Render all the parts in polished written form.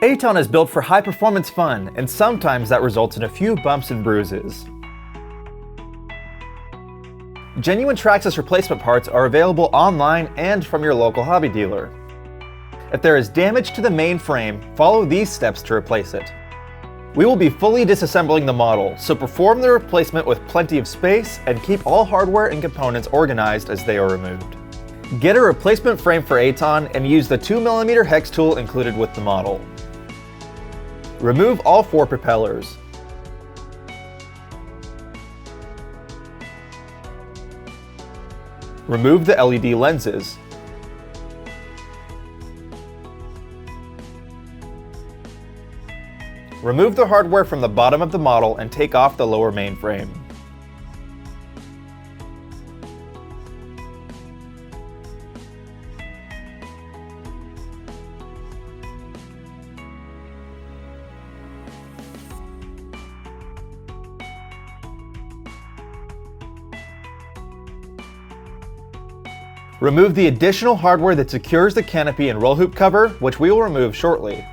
Aton is built for high-performance fun, and sometimes that results in a few bumps and bruises. Genuine Traxxas replacement parts are available online and from your local hobby dealer. If there is damage to the main frame, follow these steps to replace it. We will be fully disassembling the model, so perform the replacement with plenty of space and keep all hardware and components organized as they are removed. Get a replacement frame for Aton and use the 2mm hex tool included with the model. Remove all 4 propellers. Remove the LED lenses. Remove the hardware from the bottom of the model and take off the lower mainframe. Remove the additional hardware that secures the canopy and roll hoop cover, which we will remove shortly.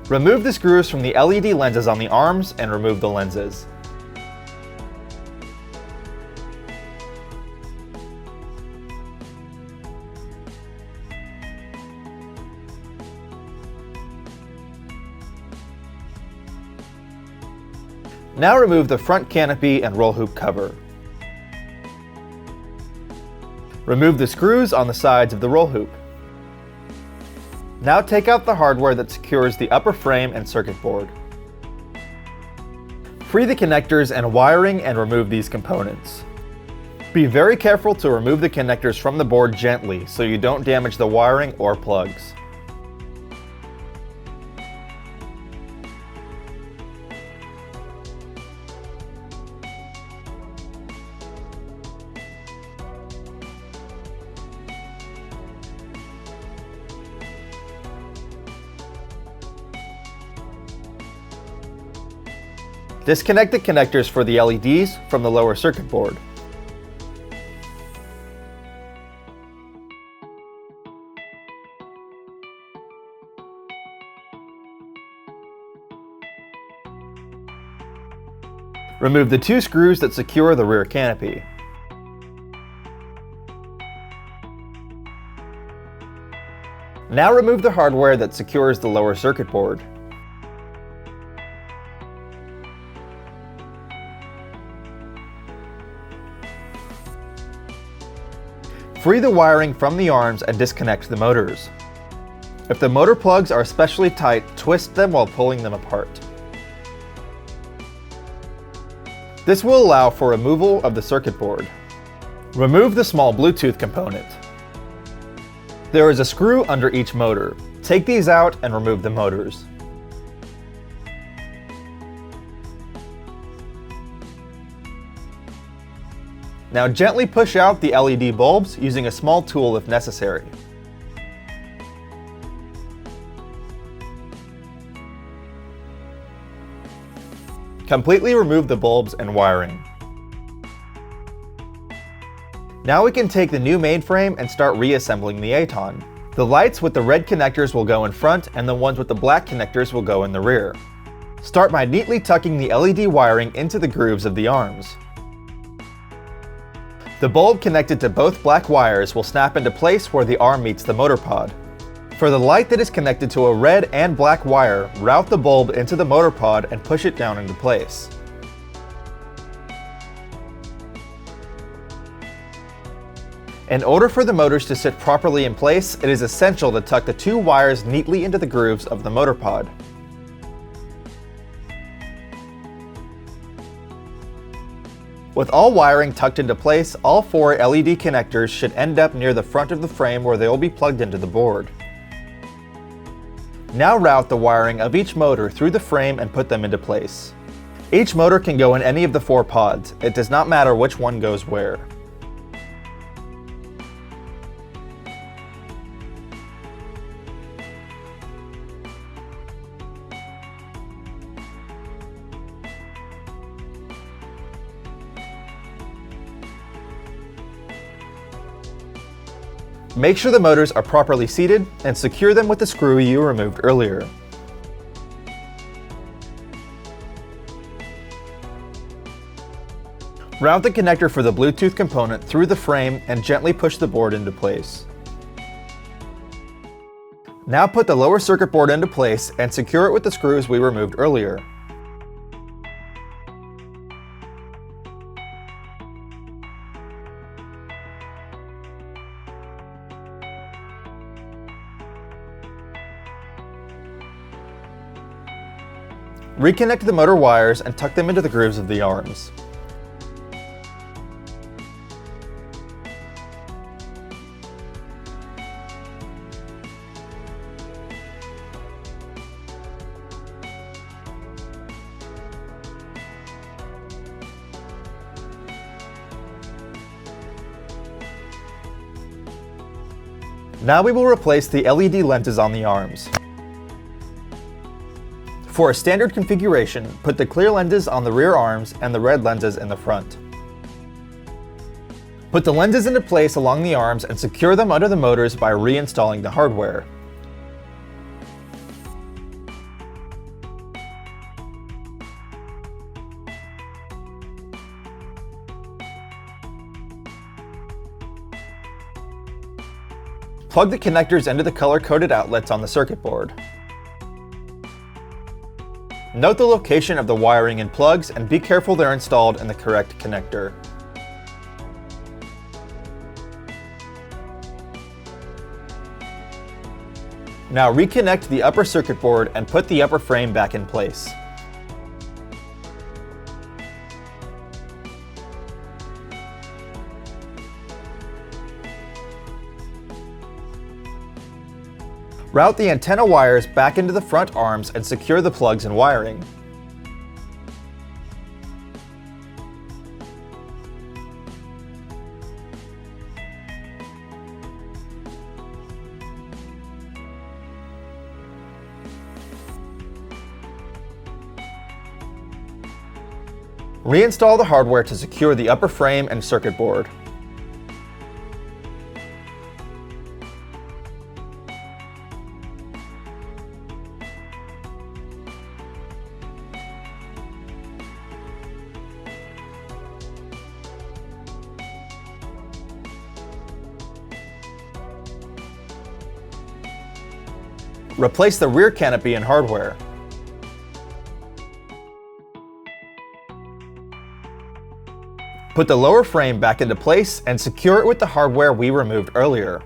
Remove the screws from the LED lenses on the arms and remove the lenses. Now remove the front canopy and roll hoop cover. Remove the screws on the sides of the roll hoop. Now take out the hardware that secures the upper frame and circuit board. Free the connectors and wiring and remove these components. Be very careful to remove the connectors from the board gently so you don't damage the wiring or plugs. Disconnect the connectors for the LEDs from the lower circuit board. Remove the 2 screws that secure the rear canopy. Now remove the hardware that secures the lower circuit board. Free the wiring from the arms and disconnect the motors. If the motor plugs are especially tight, twist them while pulling them apart. This will allow for removal of the circuit board. Remove the small Bluetooth component. There is a screw under each motor. Take these out and remove the motors. Now gently push out the LED bulbs using a small tool if necessary. Completely remove the bulbs and wiring. Now we can take the new mainframe and start reassembling the Aton. The lights with the red connectors will go in front and the ones with the black connectors will go in the rear. Start by neatly tucking the LED wiring into the grooves of the arms. The bulb connected to both black wires will snap into place where the arm meets the motor pod. For the light that is connected to a red and black wire, route the bulb into the motor pod and push it down into place. In order for the motors to sit properly in place, it is essential to tuck the 2 wires neatly into the grooves of the motor pod. With all wiring tucked into place, all 4 LED connectors should end up near the front of the frame where they will be plugged into the board. Now route the wiring of each motor through the frame and put them into place. Each motor can go in any of the 4 pods. It does not matter which one goes where. Make sure the motors are properly seated and secure them with the screw you removed earlier. Route the connector for the Bluetooth component through the frame and gently push the board into place. Now put the lower circuit board into place and secure it with the screws we removed earlier. Reconnect the motor wires and tuck them into the grooves of the arms. Now we will replace the LED lenses on the arms. For a standard configuration, put the clear lenses on the rear arms and the red lenses in the front. Put the lenses into place along the arms and secure them under the motors by reinstalling the hardware. Plug the connectors into the color-coded outlets on the circuit board. Note the location of the wiring and plugs and be careful they're installed in the correct connector. Now reconnect the upper circuit board and put the upper frame back in place. Route the antenna wires back into the front arms and secure the plugs and wiring. Reinstall the hardware to secure the upper frame and circuit board. Replace the rear canopy and hardware. Put the lower frame back into place and secure it with the hardware we removed earlier.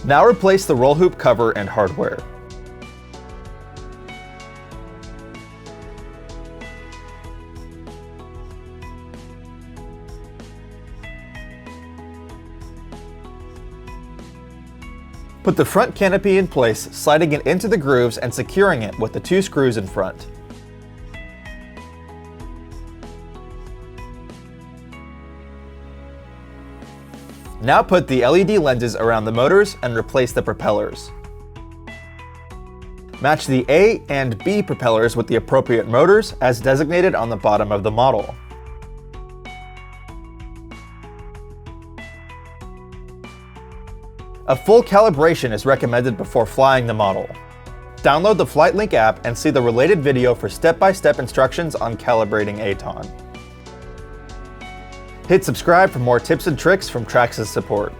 Now replace the roll hoop cover and hardware. Put the front canopy in place, sliding it into the grooves and securing it with the 2 screws in front. Now put the LED lenses around the motors and replace the propellers. Match the A and B propellers with the appropriate motors as designated on the bottom of the model. A full calibration is recommended before flying the model. Download the FlightLink app and see the related video for step-by-step instructions on calibrating Aton. Hit subscribe for more tips and tricks from Traxxas support.